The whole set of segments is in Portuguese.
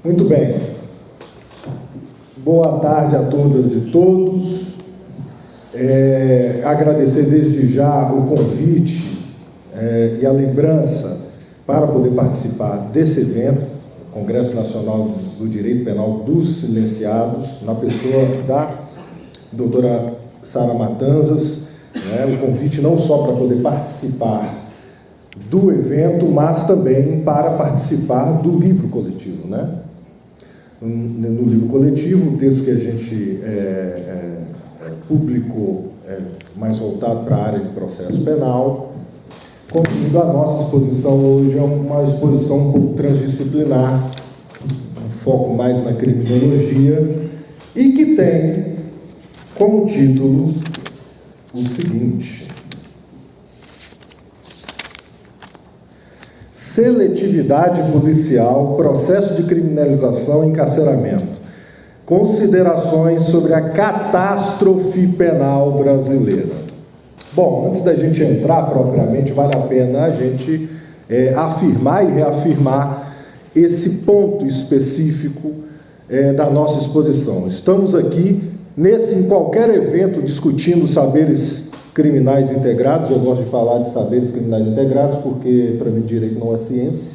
Muito bem. Boa tarde a todas e todos. Agradecer desde já o convite e a lembrança para poder participar desse evento, o Congresso Nacional do Direito Penal dos Silenciados, na pessoa da doutora Sara Matanzas. O convite não só para poder participar do evento, mas também para participar do livro coletivo, né? No livro coletivo, o texto que a gente publicou mais voltado para a área de processo penal. Contudo, a nossa exposição hoje é uma exposição um pouco transdisciplinar, um foco mais na criminologia, e que tem como título o seguinte: Seletividade policial, processo de criminalização e encarceramento. Considerações sobre a catástrofe penal brasileira. Bom, antes da gente entrar propriamente, vale a pena a gente afirmar e reafirmar esse ponto específico da nossa exposição. Estamos aqui, em qualquer evento, discutindo saberes criminais integrados. Eu gosto de falar de saberes criminais integrados porque, para mim, direito não é ciência,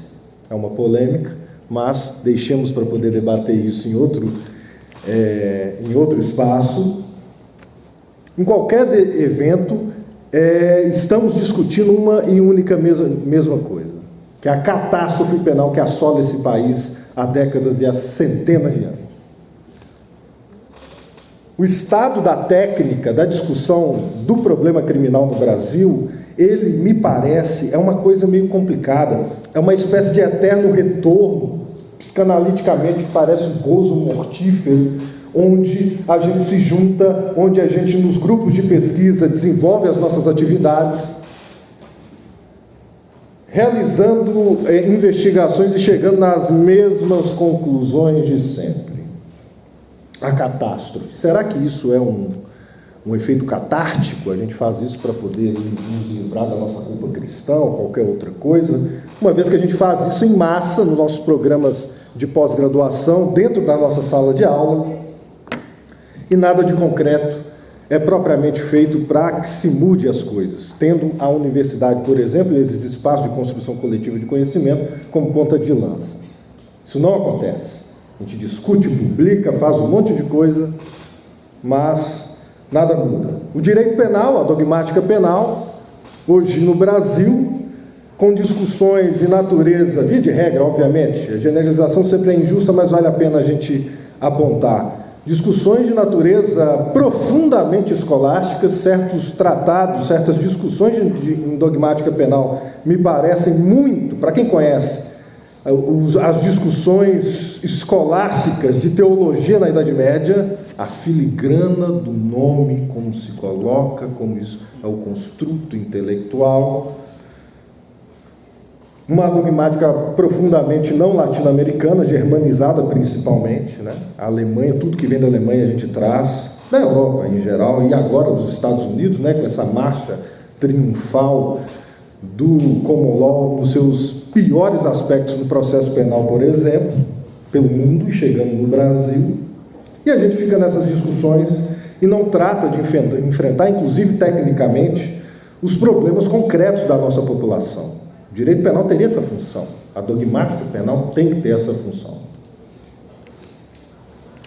é uma polêmica, mas deixemos para poder debater isso em outro espaço. Em qualquer evento, estamos discutindo uma e única mesma coisa, que é a catástrofe penal que assola esse país há décadas e há centenas de anos. O estado da técnica, da discussão do problema criminal no Brasil, ele, me parece, é uma coisa meio complicada, é uma espécie de eterno retorno, psicanaliticamente parece um gozo mortífero, onde a gente se junta, onde a gente, nos grupos de pesquisa, desenvolve as nossas atividades, realizando investigações e chegando nas mesmas conclusões de sempre. A catástrofe. Será que isso é um efeito catártico? A gente faz isso para poder nos livrar da nossa culpa cristã ou qualquer outra coisa? Uma vez que a gente faz isso em massa nos nossos programas de pós-graduação, dentro da nossa sala de aula, e nada de concreto é propriamente feito para que se mude as coisas, tendo a universidade, por exemplo, esses espaços de construção coletiva de conhecimento como ponta de lança. Isso não acontece. A gente discute, publica, faz um monte de coisa, mas nada muda. O direito penal, a dogmática penal, hoje no Brasil, com discussões de natureza, via de regra, obviamente, a generalização sempre é injusta, mas vale a pena a gente apontar. Discussões de natureza profundamente escolásticas, certos tratados, certas discussões em dogmática penal me parecem muito, para quem conhece, as discussões escolásticas de teologia na Idade Média, a filigrana do nome, como se coloca, como isso é o construto intelectual. Uma dogmática profundamente não latino-americana, germanizada principalmente, né? A Alemanha, tudo que vem da Alemanha a gente traz, da Europa em geral, e agora dos Estados Unidos, né? Com essa marcha triunfal do common law nos seus piores aspectos no processo penal, por exemplo, pelo mundo e chegando no Brasil. E a gente fica nessas discussões e não trata de enfrentar, inclusive tecnicamente, os problemas concretos da nossa população. O direito penal teria essa função, a dogmática penal tem que ter essa função.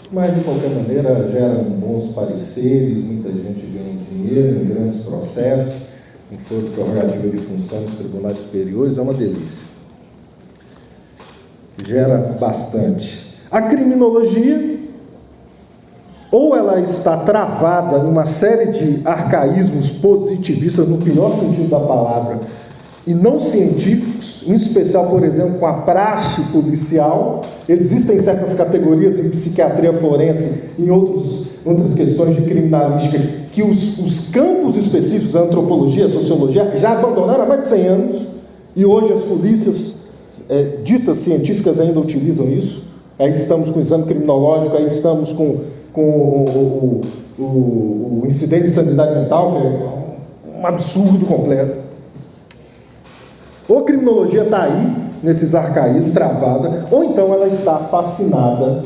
Mas, de qualquer maneira, geram bons pareceres, muita gente ganha dinheiro em grandes processos, em foro prerrogativa de função dos tribunais superiores, é uma delícia. Gera bastante. A criminologia, ou ela está travada em uma série de arcaísmos positivistas, no pior sentido da palavra, e não científicos, em especial, por exemplo, com a praxe policial. Existem certas categorias em psiquiatria forense, em outras questões de criminalística, que os campos específicos da antropologia, sociologia, já abandonaram há mais de 100 anos, e hoje as polícias ditas científicas ainda utilizam isso. Aí estamos com o exame criminológico, aí estamos com o incidente de sanidade mental, que é um absurdo completo. Ou a criminologia está aí, nesses arcaísmos, travada, ou então ela está fascinada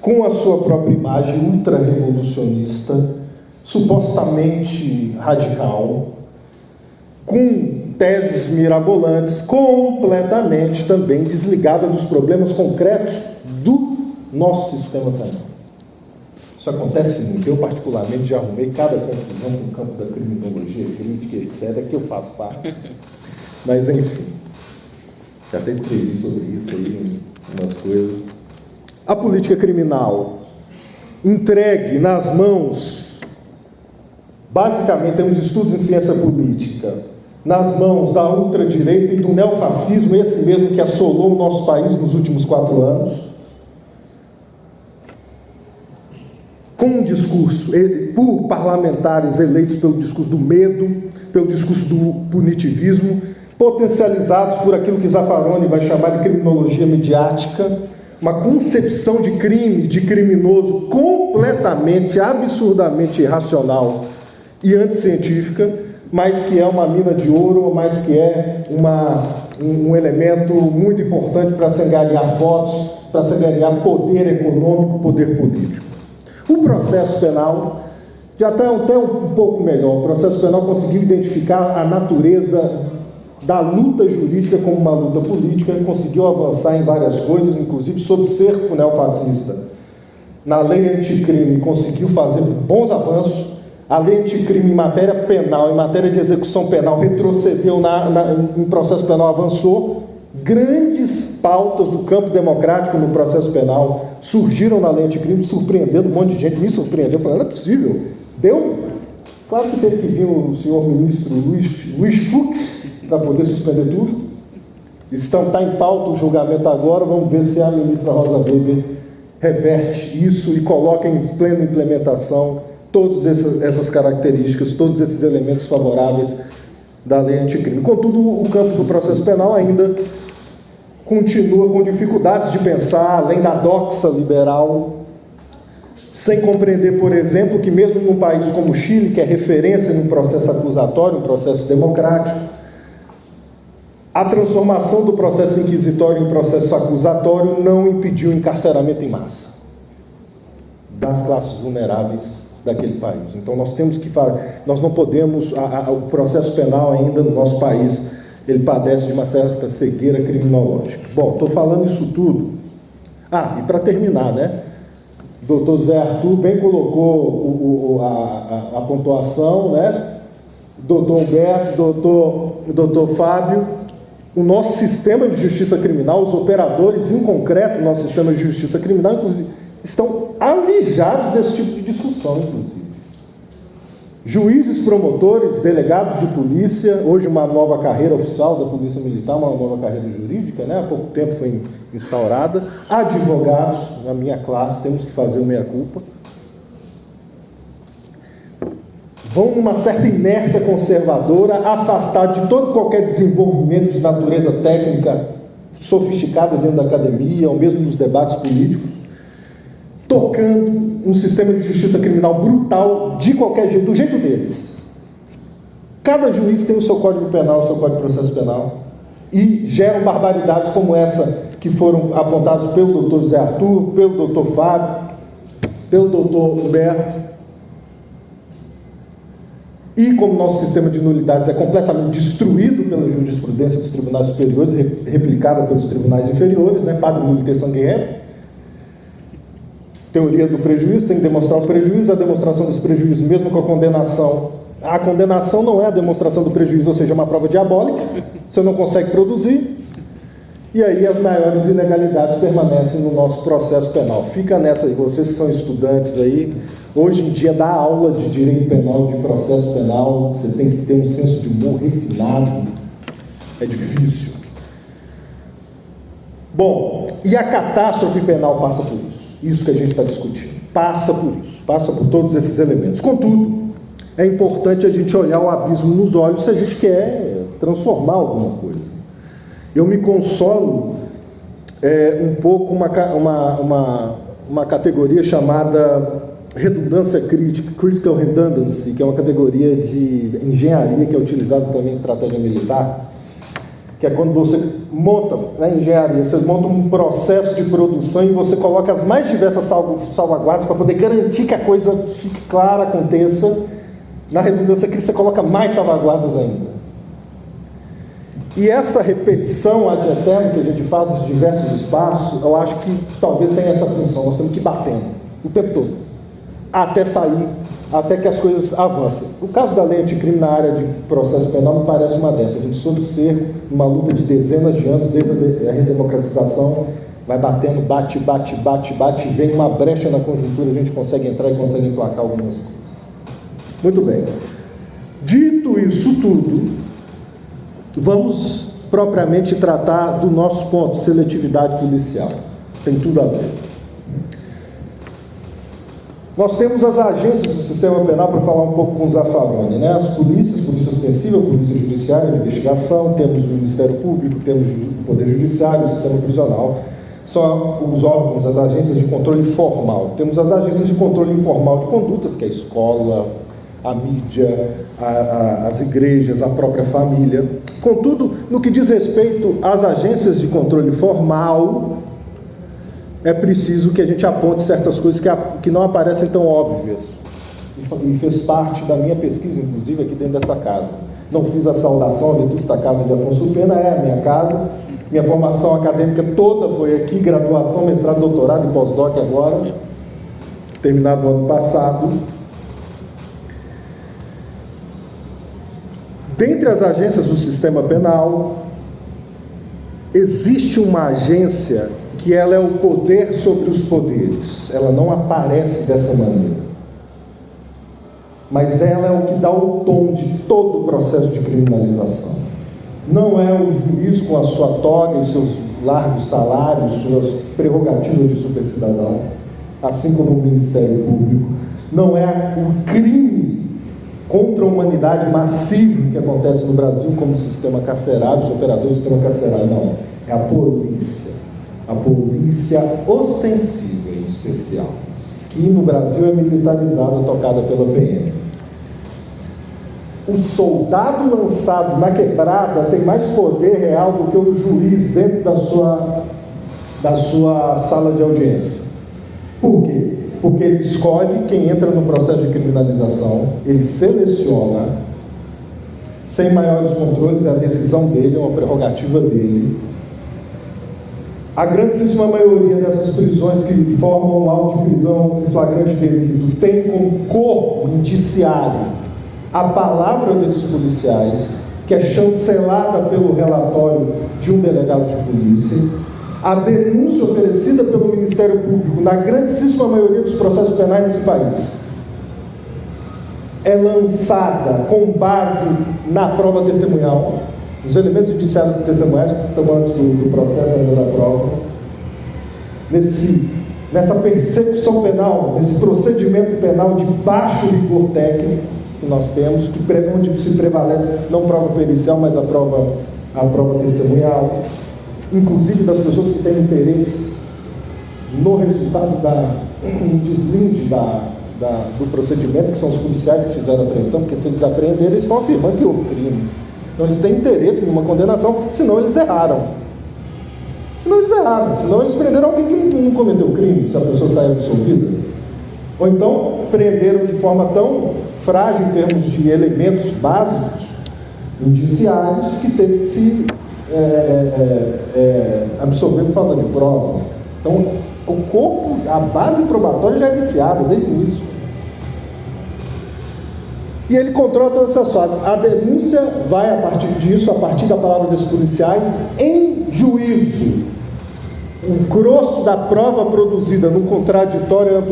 com a sua própria imagem ultra-revolucionista, supostamente radical, com teses mirabolantes, completamente também desligada dos problemas concretos do nosso sistema penal. Isso acontece muito. Eu, particularmente, já arrumei cada confusão no campo da criminologia crítica, etc., que eu faço parte. Mas, enfim, já até escrevi sobre isso aí, umas coisas. A política criminal entregue nas mãos, basicamente, temos estudos em ciência política, nas mãos da ultradireita e do neofascismo, esse mesmo que assolou o nosso país nos últimos 4 anos, com um discurso, por parlamentares eleitos pelo discurso do medo, pelo discurso do punitivismo, potencializados por aquilo que Zaffaroni vai chamar de criminologia mediática, uma concepção de crime, de criminoso completamente, absurdamente irracional e anticientífica, mas que é uma mina de ouro, mas que é um elemento muito importante para se angariar votos, para se angariar poder econômico, poder político. O processo penal, já está até um pouco melhor, o processo penal conseguiu identificar a natureza da luta jurídica como uma luta política, conseguiu avançar em várias coisas, inclusive sob cerco neofascista. Na lei anticrime conseguiu fazer bons avanços, a lei anticrime em matéria penal, em matéria de execução penal, retrocedeu em processo penal, avançou. Grandes pautas do campo democrático no processo penal surgiram na lei anticrime, surpreendendo um monte de gente, me surpreendeu, falando, não é possível, deu? Claro que teve que vir o senhor ministro Luiz Fux para poder suspender tudo. Está em pauta o julgamento agora, vamos ver se a ministra Rosa Weber reverte isso e coloca em plena implementação todas essas características, todos esses elementos favoráveis da lei anticrime. Contudo, o campo do processo penal ainda continua com dificuldades de pensar, além da doxa liberal, sem compreender, por exemplo, que mesmo num país como o Chile, que é referência no processo acusatório, um processo democrático, a transformação do processo inquisitório em processo acusatório não impediu o encarceramento em massa das classes vulneráveis daquele país. Então nós temos que falar, nós não podemos, o processo penal ainda no nosso país, ele padece de uma certa cegueira criminológica. Bom, estou falando isso tudo. E para terminar, né? Doutor Zé Arthur bem colocou a pontuação, né? Doutor Humberto, doutor Fábio, o nosso sistema de justiça criminal, os operadores em concreto do nosso sistema de justiça criminal, inclusive, estão alijados desse tipo de discussão, inclusive. Juízes, promotores, delegados de polícia, hoje uma nova carreira oficial da Polícia Militar, uma nova carreira jurídica, né? Há pouco tempo foi instaurada. Advogados, na minha classe, temos que fazer o meia-culpa. Vão numa certa inércia conservadora, afastar de todo qualquer desenvolvimento de natureza técnica sofisticada dentro da academia, ou mesmo nos debates políticos, tocando um sistema de justiça criminal brutal, de qualquer jeito, do jeito deles. Cada juiz tem o seu código penal, o seu código de processo penal, e geram barbaridades como essa, que foram apontadas pelo doutor Zé Arthur, pelo doutor Fábio, pelo doutor Humberto. E como nosso sistema de nulidades é completamente destruído pela jurisprudência dos tribunais superiores, replicada pelos tribunais inferiores, né? Padre Nulité Sanguinetti, teoria do prejuízo, tem que demonstrar o prejuízo, a demonstração desse prejuízo, mesmo com a condenação não é a demonstração do prejuízo, ou seja, é uma prova diabólica, você não consegue produzir, e aí as maiores ilegalidades permanecem no nosso processo penal. Fica nessa aí, vocês que são estudantes aí, hoje em dia dá aula de direito penal, de processo penal, você tem que ter um senso de humor refinado, é difícil. Bom, e a catástrofe penal passa por isso que a gente está discutindo, passa por isso, passa por todos esses elementos. Contudo, é importante a gente olhar o abismo nos olhos se a gente quer transformar alguma coisa. Eu me consolo um pouco uma categoria chamada redundância crítica, critical redundancy, que é uma categoria de engenharia que é utilizada também em estratégia militar, que é quando você monta, na engenharia, você monta um processo de produção e você coloca as mais diversas salvaguardas para poder garantir que a coisa fique clara, aconteça. Na redundância aqui, você coloca mais salvaguardas ainda. E essa repetição ad eterno que a gente faz nos diversos espaços, eu acho que talvez tenha essa função. Nós temos que ir batendo o tempo todo, até sair, até que as coisas avancem. O caso da lei anticrime na área de processo penal me parece uma dessas. A gente sob cerco, uma luta de dezenas de anos, desde a redemocratização, vai batendo, bate, vem uma brecha na conjuntura, a gente consegue entrar e consegue emplacar algumas coisas. Muito bem. Dito isso tudo, vamos propriamente tratar do nosso ponto, seletividade policial. Tem tudo a ver. Nós temos as agências do sistema penal, para falar um pouco com o Zaffaroni, né? As polícias, polícia ostensiva, polícia judiciária, investigação, temos o Ministério Público, temos o Poder Judiciário, o sistema prisional. São os órgãos, as agências de controle formal. Temos as agências de controle informal de condutas, que é a escola, a mídia, as igrejas, a própria família. Contudo, no que diz respeito às agências de controle formal, é preciso que a gente aponte certas coisas que não aparecem tão óbvias. E fez parte da minha pesquisa, inclusive, aqui dentro dessa casa. Não fiz a saudação à vetusta casa de Afonso Pena, é a minha casa. Minha formação acadêmica toda foi aqui, graduação, mestrado, doutorado e pós-doc agora, terminado no ano passado. Dentre as agências do sistema penal, existe uma agência que ela é o poder sobre os poderes. Ela não aparece dessa maneira, mas ela é o que dá o tom de todo o processo de criminalização. Não é o juiz com a sua toga e seus largos salários, suas prerrogativas de supercidadão, assim como o Ministério Público. Não é o crime contra a humanidade massivo que acontece no Brasil, como o sistema carcerário, os operadores do sistema carcerário. Não, é a polícia ostensiva em especial, que no Brasil é militarizada, tocada pela PM. O soldado lançado na quebrada tem mais poder real do que o juiz dentro da sua sala de audiência. Por quê? Porque ele escolhe quem entra no processo de criminalização, ele seleciona, sem maiores controles, é a decisão dele, é uma prerrogativa dele. A grandíssima maioria dessas prisões que formam um auto de prisão em flagrante delito tem como corpo indiciário a palavra desses policiais, que é chancelada pelo relatório de um delegado de polícia, a denúncia oferecida pelo Ministério Público, na grandíssima maioria dos processos penais nesse país, é lançada com base na prova testemunhal, os elementos judiciários testemunhais, que estão antes do processo ainda da prova, nessa persecução penal, nesse procedimento penal de baixo rigor técnico que nós temos, onde se prevalece não prova pericial, mas a prova testemunhal, inclusive das pessoas que têm interesse no resultado no deslinde do procedimento, que são os policiais que fizeram a apreensão, porque se eles apreenderem, eles estão afirmando que houve crime. Então eles têm interesse em uma condenação, senão eles erraram. Senão eles prenderam alguém que não cometeu crime, se a pessoa saiu absolvida. Ou então prenderam de forma tão frágil em termos de elementos básicos, indiciários, que teve que se absorver por falta de prova. Então, o corpo, a base probatória já é viciada desde o início. E ele controla todas essas fases. A denúncia vai, a partir disso, a partir da palavra dos policiais, em juízo. O grosso da prova produzida no contraditório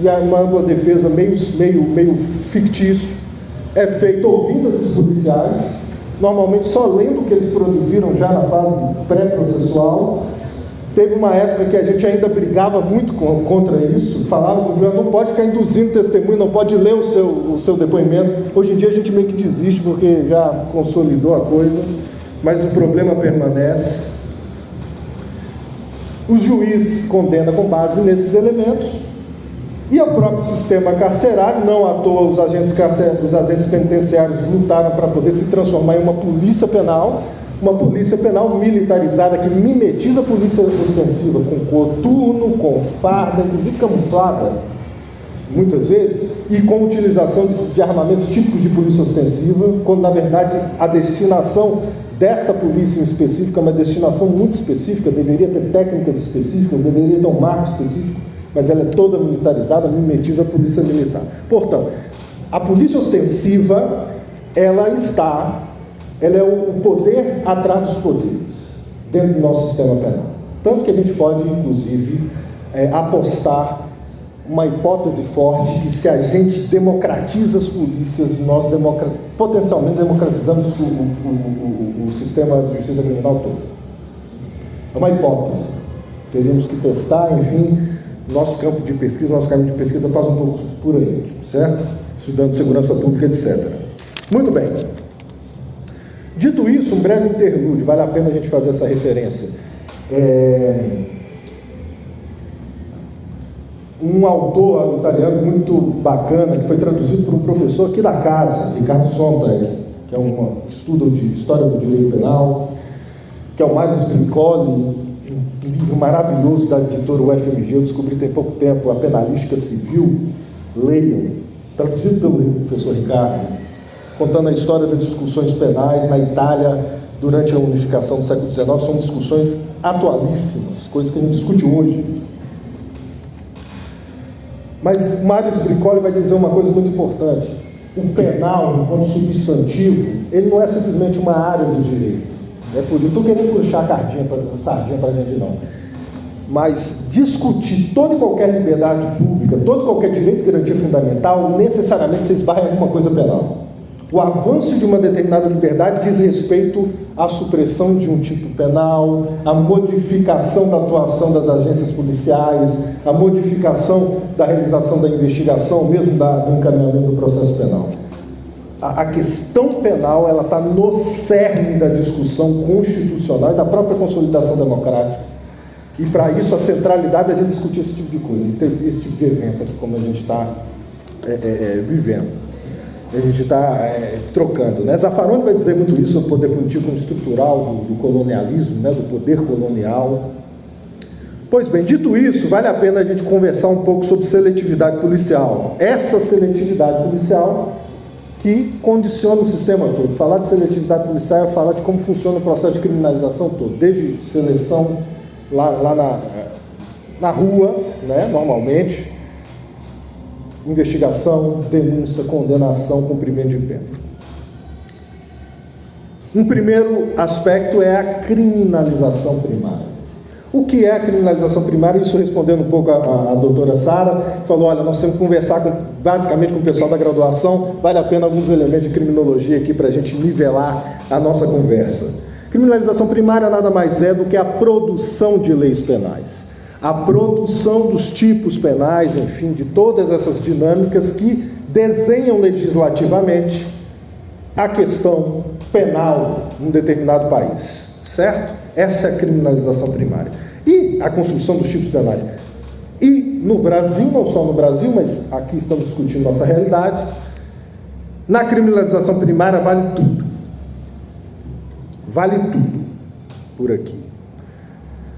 e uma ampla defesa meio fictício é feito ouvindo esses policiais, normalmente só lendo o que eles produziram já na fase pré-processual. Teve uma época que a gente ainda brigava muito contra isso, falava que o juiz não pode ficar induzindo testemunho, não pode ler o seu depoimento. Hoje em dia a gente meio que desiste porque já consolidou a coisa, mas o problema permanece. O juiz condena com base nesses elementos, e o próprio sistema carcerário, não à toa os agentes penitenciários lutaram para poder se transformar em uma polícia penal, uma polícia penal militarizada que mimetiza a polícia ostensiva com coturno, com farda, inclusive camuflada, muitas vezes, e com utilização de armamentos típicos de polícia ostensiva, quando na verdade a destinação desta polícia em específico é uma destinação muito específica, deveria ter técnicas específicas, deveria ter um marco específico, mas ela é toda militarizada, mimetiza a polícia militar. Portanto, a polícia ostensiva, ela é o poder atrás dos poderes, dentro do nosso sistema penal. Tanto que a gente pode, inclusive, apostar uma hipótese forte que se a gente democratiza as polícias, nós potencialmente democratizamos o sistema de justiça criminal todo. É uma hipótese. Teríamos que testar, enfim, nosso campo de pesquisa, nosso caminho de pesquisa passa um pouco por aí, certo? Estudando segurança pública, etc. Muito bem. Dito isso, um breve interlúdio, vale a pena a gente fazer essa referência. Um autor italiano muito bacana, que foi traduzido por um professor aqui da casa, Ricardo Sontag, que é um estudo de história do direito penal, que é o Marius Brincoli, um livro maravilhoso da editora UFMG, eu descobri tem pouco tempo, A Penalística Civil, leiam, traduzido pelo professor Ricardo, contando a história das discussões penais na Itália durante a unificação do século XIX, são discussões atualíssimas, coisas que a gente discute hoje. Mas Marius Brincoli vai dizer uma coisa muito importante. O penal, enquanto substantivo, ele não é simplesmente uma área do direito. É por isso, não estou querendo puxar a sardinha para a gente, não. Mas discutir toda e qualquer liberdade pública, todo e qualquer direito de garantia fundamental, necessariamente se esbarra em alguma coisa penal. O avanço de uma determinada liberdade diz respeito à supressão de um tipo penal, à modificação da atuação das agências policiais, à modificação da realização da investigação, mesmo do encaminhamento do processo penal. A questão penal, ela está no cerne da discussão constitucional e da própria consolidação democrática. E para isso a centralidade é a gente discutir esse tipo de coisa, esse tipo de evento aqui, como a gente está vivendo. A gente está trocando, né? Zaffaroni vai dizer muito isso sobre o poder punitivo como estrutural do colonialismo, né? Do poder colonial. Pois bem, dito isso, vale a pena a gente conversar um pouco sobre seletividade policial. Essa seletividade policial que condiciona o sistema todo. Falar de seletividade policial é falar de como funciona o processo de criminalização todo, desde seleção lá na rua, né? Normalmente, investigação, denúncia, condenação, cumprimento de pena. Um primeiro aspecto é a criminalização primária. O que é a criminalização primária? Isso respondendo um pouco a doutora Sara, que falou, olha, nós temos que conversar basicamente com o pessoal da graduação, vale a pena alguns elementos de criminologia aqui para a gente nivelar a nossa conversa. Criminalização primária nada mais é do que a produção de leis penais. A produção dos tipos penais, enfim, de todas essas dinâmicas que desenham legislativamente a questão penal num determinado país, certo? Essa é a criminalização primária. E a construção dos tipos penais. E no Brasil, não só no Brasil, mas aqui estamos discutindo nossa realidade, na criminalização primária vale tudo. Vale tudo por aqui.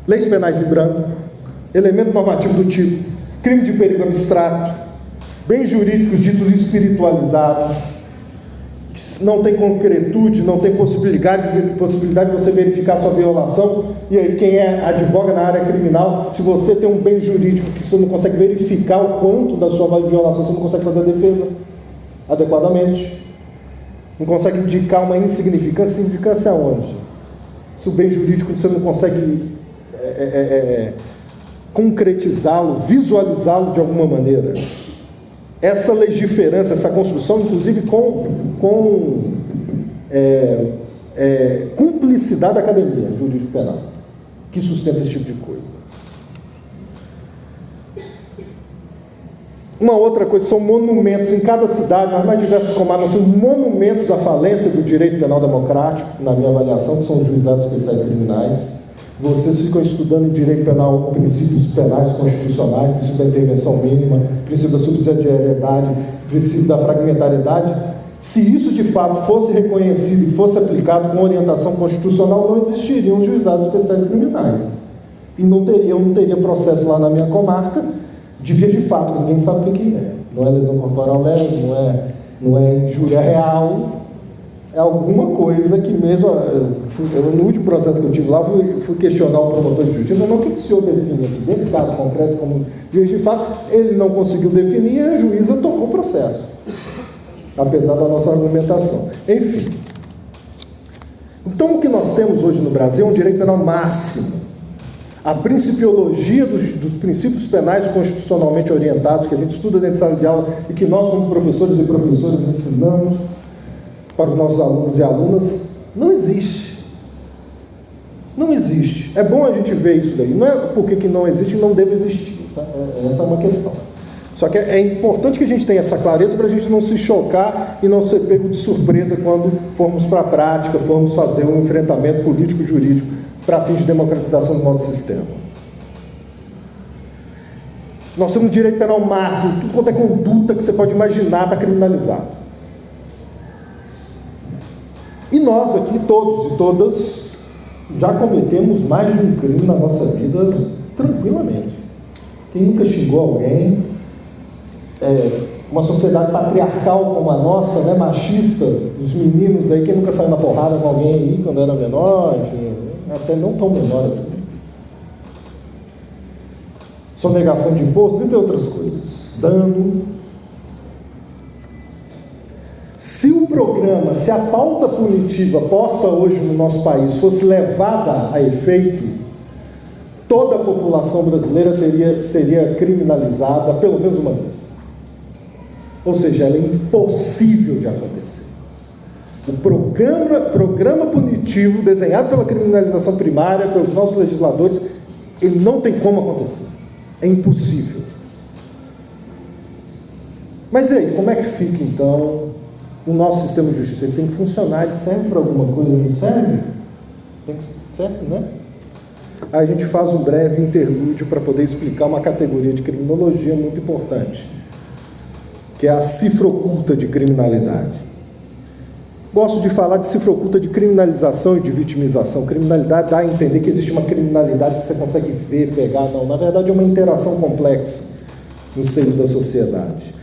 Leis penais em branco, elemento normativo do tipo crime de perigo abstrato, bens jurídicos ditos espiritualizados, que não tem concretude, não tem possibilidade de você verificar sua violação, e aí quem advoga na área criminal, se você tem um bem jurídico que você não consegue verificar o quanto da sua violação, você não consegue fazer a defesa adequadamente, não consegue indicar uma insignificância. Insignificância aonde? Se o bem jurídico você não consegue concretizá-lo, visualizá-lo de alguma maneira. Essa legiferância, essa construção, inclusive com cumplicidade da academia jurídico-penal, que sustenta esse tipo de coisa. Uma outra coisa, são monumentos em cada cidade, nas mais diversas comarcas, são monumentos à falência do direito penal democrático, na minha avaliação, que são os juizados especiais criminais. Vocês ficam estudando em direito penal princípios penais constitucionais, princípio da intervenção mínima, princípio da subsidiariedade, princípio da fragmentariedade, Se isso de fato fosse reconhecido e fosse aplicado com orientação constitucional, não existiriam juizados especiais criminais. E eu não teria processo lá na minha comarca de via de fato, que ninguém sabe o que é. Não é lesão corporal leve, não é injúria real, é alguma coisa que mesmo... no último processo que eu tive lá, fui questionar o promotor de justiça, mas o que o senhor define aqui, desse caso concreto, como via de fato, ele não conseguiu definir e a juíza tocou o processo, apesar da nossa argumentação. Enfim. Então, o que nós temos hoje no Brasil é um direito penal máximo. A principiologia dos princípios penais constitucionalmente orientados, que a gente estuda dentro de sala de aula e que nós, como professores e professoras, ensinamos para os nossos alunos e alunas, não existe. Não existe. É bom a gente ver isso daí. Não é porque que não existe e não deve existir. Essa é uma questão. Só que é importante que a gente tenha essa clareza para a gente não se chocar e não ser pego de surpresa quando formos para a prática, formos fazer um enfrentamento político-jurídico para fins de democratização do nosso sistema. Nós temos direito penal máximo, tudo quanto é conduta que você pode imaginar está criminalizado. E nós aqui, todos e todas, já cometemos mais de um crime na nossa vida tranquilamente. Quem nunca xingou alguém? Uma sociedade patriarcal como a nossa, né, machista, os meninos aí, quem nunca saiu na porrada com alguém aí quando era menor, enfim, até não tão menor assim. Sonegação de imposto, entre outras coisas. Dano. Se a pauta punitiva posta hoje no nosso país fosse levada a efeito, toda a população brasileira seria criminalizada pelo menos uma vez. Ou seja, ela é impossível de acontecer. O programa punitivo desenhado pela criminalização primária, pelos nossos legisladores, ele não tem como acontecer. É impossível. Mas e aí, como é que fica então o nosso sistema de justiça? Ele tem que funcionar, ele serve para alguma coisa, não serve? Serve, né? Aí a gente faz um breve interlúdio para poder explicar uma categoria de criminologia muito importante, que é a cifra oculta de criminalidade. Gosto de falar de cifra oculta de criminalização e de vitimização. Criminalidade dá a entender que existe uma criminalidade que você consegue ver, pegar. Não, na verdade é uma interação complexa no seio da sociedade.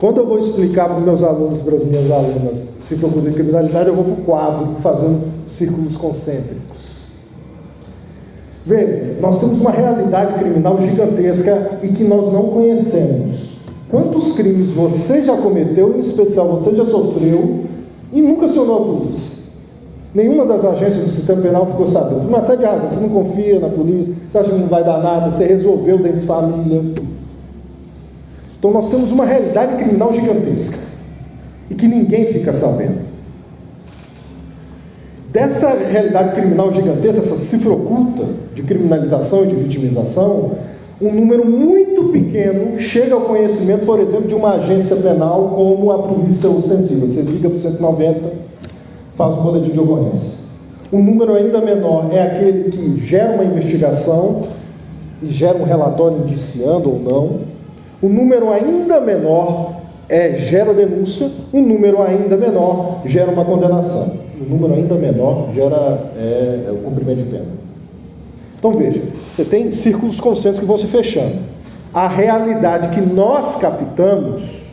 Quando eu vou explicar para os meus alunos, para as minhas alunas, cifra oculta de criminalidade, eu vou para o quadro, fazendo círculos concêntricos. Veja, nós temos uma realidade criminal gigantesca e que nós não conhecemos. Quantos crimes você já cometeu, em especial você já sofreu, e nunca acionou a polícia? Nenhuma das agências do sistema penal ficou sabendo. Por uma série de razões. Você não confia na polícia, você acha que não vai dar nada, você resolveu dentro de família. Então nós temos uma realidade criminal gigantesca e que ninguém fica sabendo. Dessa realidade criminal gigantesca, essa cifra oculta de criminalização e de vitimização, um número muito pequeno chega ao conhecimento, por exemplo, de uma agência penal como a polícia ostensiva. Você liga para o 190, faz um boletim de ocorrência. Um número ainda menor é aquele que gera uma investigação e gera um relatório indiciando ou não. Um número ainda menor gera denúncia. Um número ainda menor gera uma condenação. Um número ainda menor gera o cumprimento de pena. Então veja, você tem círculos concêntricos que vão se fechando. A realidade que nós captamos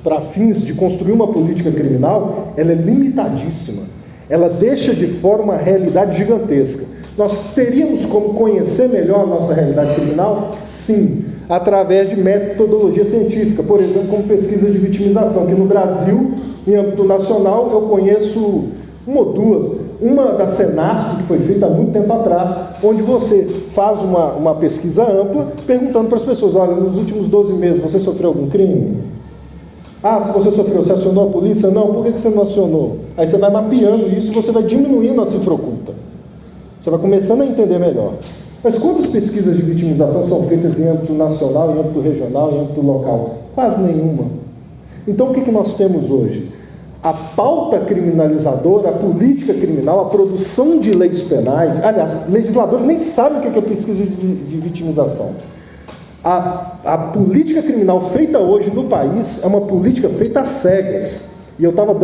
para fins de construir uma política criminal, ela é limitadíssima. Ela deixa de fora uma realidade gigantesca. Nós teríamos como conhecer melhor a nossa realidade criminal? Sim, através de metodologia científica, por exemplo, como pesquisa de vitimização, que no Brasil, em âmbito nacional, eu conheço uma ou duas. Uma da Senasp, que foi feita há muito tempo atrás, onde você faz uma pesquisa ampla, perguntando para as pessoas: olha, nos últimos 12 meses você sofreu algum crime? Ah, se você sofreu, você acionou a polícia? Não, por que você não acionou? Aí você vai mapeando isso e você vai diminuindo a cifra oculta. Você vai começando a entender melhor. Mas quantas pesquisas de vitimização são feitas em âmbito nacional, em âmbito regional, em âmbito local? Quase nenhuma. Então o que nós temos hoje? A pauta criminalizadora, a política criminal, a produção de leis penais. Aliás, legisladores nem sabem o que é pesquisa de vitimização. A política criminal feita hoje no país é uma política feita às cegas. E eu estava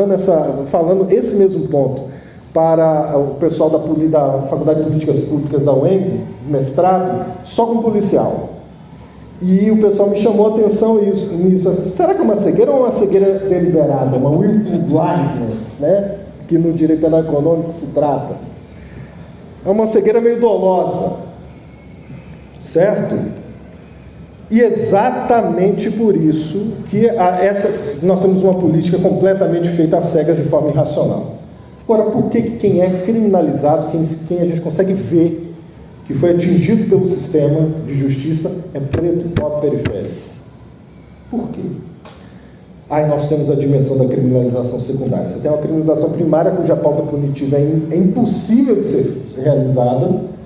falando esse mesmo ponto para o pessoal da Faculdade de Políticas Públicas da UENG, mestrado, só com policial. E o pessoal me chamou a atenção nisso. Será que é uma cegueira ou uma cegueira deliberada? Uma willful blindness, né? Que no direito penal econômico se trata. É uma cegueira meio dolosa, certo? E exatamente por isso que nós temos uma política completamente feita às cegas de forma irracional. Agora, por que quem é criminalizado, quem a gente consegue ver que foi atingido pelo sistema de justiça, é preto, pobre, periférico? Por quê? Aí nós temos a dimensão da criminalização secundária. Você tem uma criminalização primária cuja pauta punitiva é impossível de ser realizada.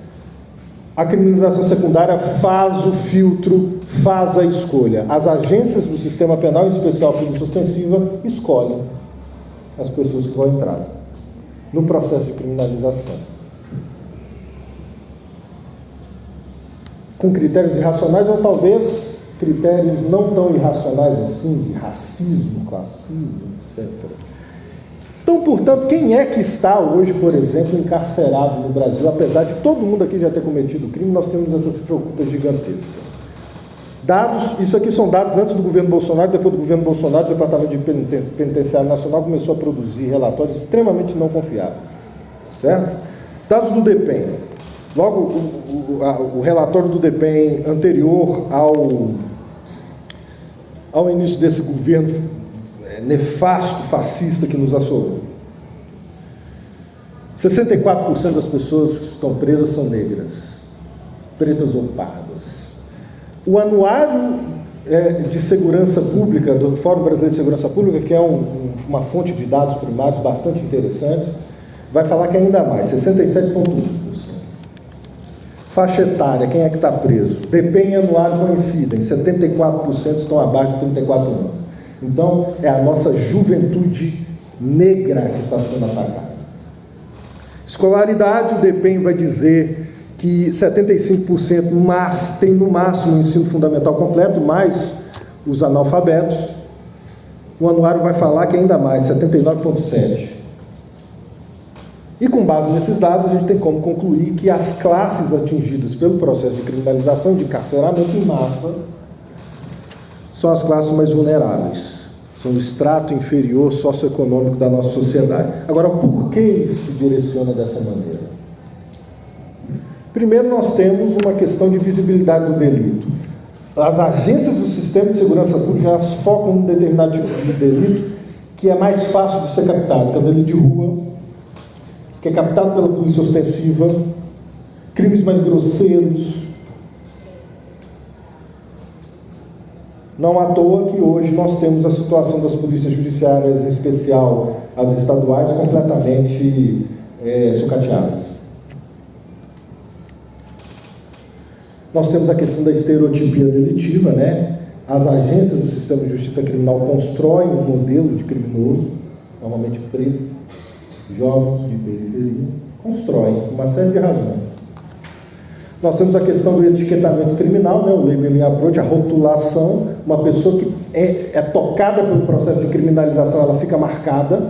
A criminalização secundária faz o filtro, faz a escolha. As agências do sistema penal, em especial a polícia ostensiva, escolhem as pessoas que vão entrar no processo de criminalização. Com critérios irracionais ou talvez critérios não tão irracionais assim, de racismo, classismo, etc. Então, portanto, quem é que está hoje, por exemplo, encarcerado no Brasil? Apesar de todo mundo aqui já ter cometido crime, nós temos essa cifra oculta gigantesca. Dados, isso aqui são dados antes do governo Bolsonaro, depois do governo Bolsonaro, o Departamento de Penitenciário Nacional começou a produzir relatórios extremamente não confiáveis, certo? Dados do DEPEN. Logo, o relatório do DEPEN anterior ao início desse governo nefasto, fascista que nos assolou. 64% das pessoas que estão presas são negras, pretas ou pardas. O Anuário de Segurança Pública, do Fórum Brasileiro de Segurança Pública, que é uma fonte de dados primários bastante interessantes, vai falar que ainda mais, 67,1%. Faixa etária, quem é que está preso? DEPEN anuário coincidem, 74% estão abaixo de 34 anos. Então, é a nossa juventude negra que está sendo atacada. Escolaridade, o DEPEN vai dizer que 75% mas tem no máximo o ensino fundamental completo, mais os analfabetos. O anuário vai falar que ainda mais, 79,7%. E com base nesses dados, a gente tem como concluir que as classes atingidas pelo processo de criminalização, de encarceramento em massa, são as classes mais vulneráveis, são o extrato inferior socioeconômico da nossa sociedade. Agora, por que isso se direciona dessa maneira? Primeiro, nós temos uma questão de visibilidade do delito. As agências do sistema de segurança pública, elas focam num determinado tipo de delito que é mais fácil de ser captado, que é o delito de rua, que é captado pela polícia ostensiva, crimes mais grosseiros. Não à toa que hoje nós temos a situação das polícias judiciárias, em especial as estaduais, completamente sucateadas. Nós temos a questão da estereotipia delitiva, né? As agências do sistema de justiça criminal constroem um modelo de criminoso, normalmente preto, jovem, de periferia, constroem, por uma série de razões. Nós temos a questão do etiquetamento criminal, né, o labeling approach, a rotulação. Uma pessoa que é tocada pelo processo de criminalização, ela fica marcada,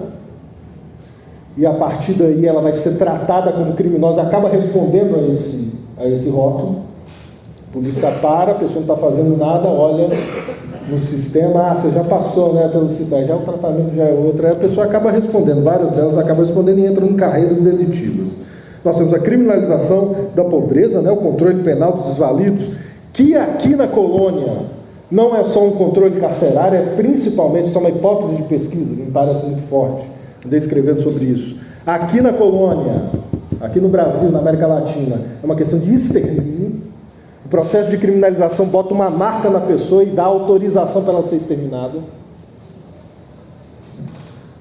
e a partir daí ela vai ser tratada como criminosa, acaba respondendo a esse rótulo. A polícia para, a pessoa não está fazendo nada, olha no sistema, você já passou, né, pelo sistema, já o tratamento já é outro, aí a pessoa acaba respondendo, várias delas acabam respondendo e entram em carreiras delitivas. Nós temos a criminalização da pobreza, né, o controle penal dos desvalidos, que aqui na colônia não é só um controle carcerário, é principalmente, isso é uma hipótese de pesquisa, que me parece muito forte, andei escrevendo sobre isso. Aqui na colônia, aqui no Brasil, na América Latina, é uma questão de extermínio. O processo de criminalização bota uma marca na pessoa e dá autorização para ela ser exterminada.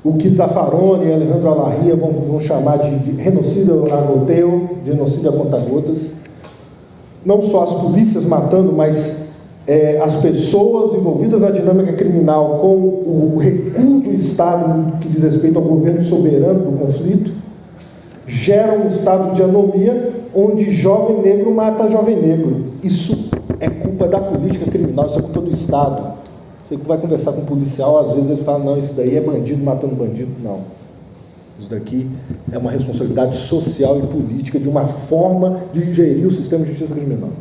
O que Zaffaroni e Alejandro Alarria vão chamar de genocídio a goteo, genocídio a conta-gotas. Não só as polícias matando, mas as pessoas envolvidas na dinâmica criminal com o recuo do Estado no que diz respeito ao governo soberano do conflito, geram um estado de anomia onde jovem negro mata jovem negro. Isso é culpa da política criminal, isso é culpa do Estado. Você vai conversar com um policial, às vezes ele fala, não, isso daí é bandido matando bandido. Não. Isso daqui é uma responsabilidade social e política de uma forma de gerir o sistema de justiça criminal,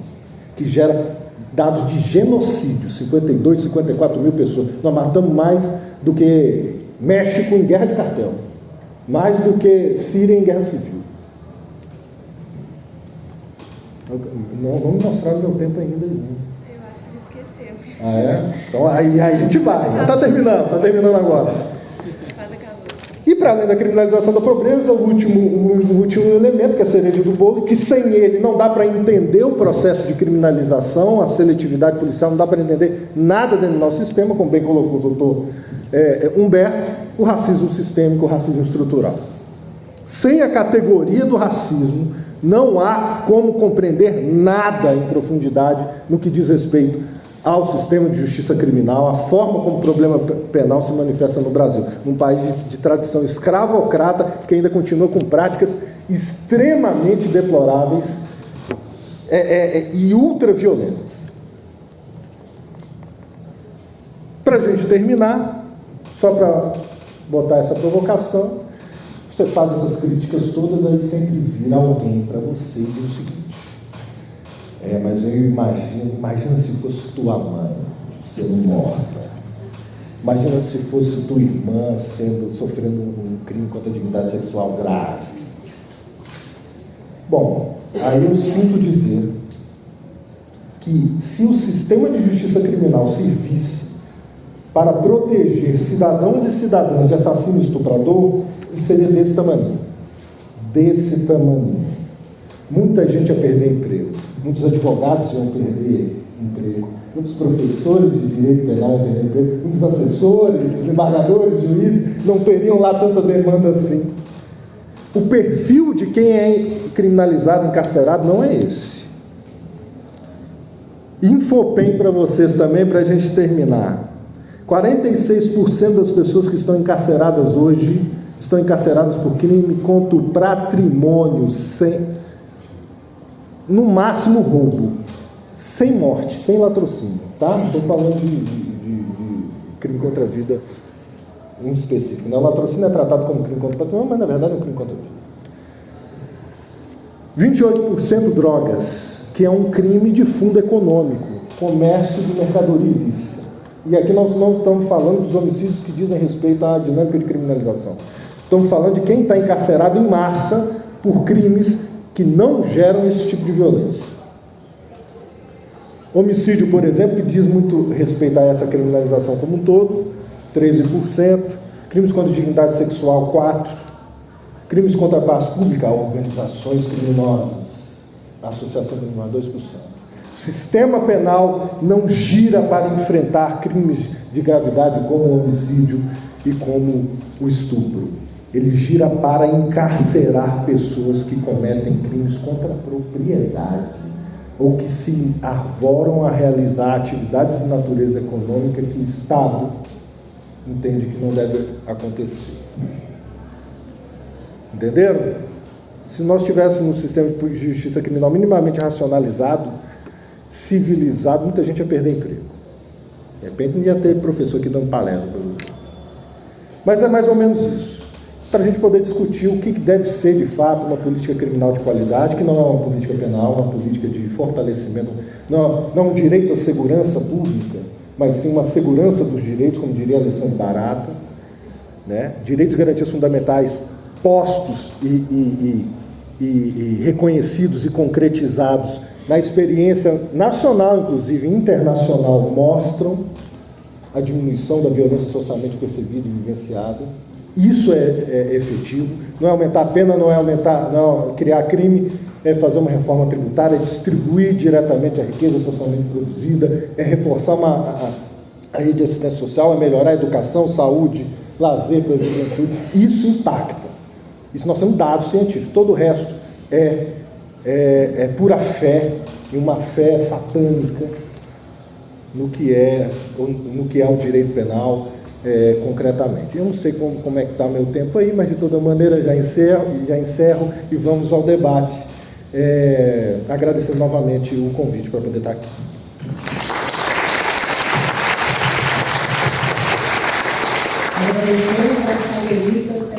que gera dados de genocídio, 52, 54 mil pessoas. Nós matamos mais do que México em guerra de cartel, mais do que Síria em guerra civil. Não me mostraram meu tempo ainda. Eu acho que ele esqueceu. Ah, é? Então aí a gente vai. Está terminando agora. E para além da criminalização da pobreza, o último elemento, que é a cereja do bolo, que sem ele não dá para entender o processo de criminalização, a seletividade policial, não dá para entender nada dentro do nosso sistema, como bem colocou o doutor Humberto, o racismo sistêmico, o racismo estrutural. Sem a categoria do racismo, não há como compreender nada em profundidade no que diz respeito ao sistema de justiça criminal, a forma como o problema penal se manifesta no Brasil, num país de tradição escravocrata que ainda continua com práticas extremamente deploráveis e ultraviolentas. Para a gente terminar, só para botar essa provocação, você faz essas críticas todas, aí sempre vira alguém para você e diz o seguinte: mas eu imagina se fosse tua mãe sendo morta, imagina se fosse tua irmã sofrendo um crime contra a dignidade sexual grave. Bom, aí eu sinto dizer que se o sistema de justiça criminal servisse para proteger cidadãos e cidadãs de assassino e estuprador, ele seria desse tamanho. Muita gente ia perder emprego, muitos advogados iam perder emprego, muitos professores de direito penal iam perder emprego, muitos assessores, desembargadores, juízes não teriam lá tanta demanda assim. O perfil de quem é criminalizado, encarcerado, não é esse. Infopem para vocês também, para a gente terminar. 46% das pessoas que estão encarceradas hoje estão encarceradas por crime contra o patrimônio, no máximo roubo, sem morte, sem latrocínio, tá? Não estou falando de crime contra a vida em específico. Não, latrocínio é tratado como crime contra o patrimônio, mas na verdade é um crime contra a vida. 28% drogas, que é um crime de fundo econômico, comércio de mercadoria ilícita. E aqui nós não estamos falando dos homicídios que dizem respeito à dinâmica de criminalização. Estamos falando de quem está encarcerado em massa por crimes que não geram esse tipo de violência. Homicídio, por exemplo, que diz muito respeito a essa criminalização como um todo, 13%. Crimes contra a dignidade sexual, 4%. Crimes contra a paz pública, organizações criminosas, associação criminosa, 2%. O sistema penal não gira para enfrentar crimes de gravidade como o homicídio e como o estupro. Ele gira para encarcerar pessoas que cometem crimes contra a propriedade ou que se arvoram a realizar atividades de natureza econômica que o Estado entende que não deve acontecer. Entenderam? Se nós tivéssemos um sistema de justiça criminal minimamente racionalizado, civilizado, muita gente ia perder emprego. De repente não ia ter professor aqui dando palestra para vocês. Mas é mais ou menos isso. Para a gente poder discutir o que deve ser de fato uma política criminal de qualidade, que não é uma política penal, uma política de fortalecimento, não um direito à segurança pública, mas sim uma segurança dos direitos, como diria Alessandro Barata, né? Direitos e garantias fundamentais postos e reconhecidos e concretizados na experiência nacional, inclusive internacional, mostram a diminuição da violência socialmente percebida e vivenciada. Isso é efetivo. Não é aumentar a pena, não é criar crime, é fazer uma reforma tributária, é distribuir diretamente a riqueza socialmente produzida, é reforçar a rede de assistência social, é melhorar a educação, saúde, lazer para a juventude. Isso impacta. Isso nós temos dados científicos. Todo o resto é pura fé, e uma fé satânica no que é o direito penal concretamente. Eu não sei como é que está meu tempo aí, mas de toda maneira já encerro e vamos ao debate. Agradecer novamente o convite para poder estar aqui. Desenho das caldeiriças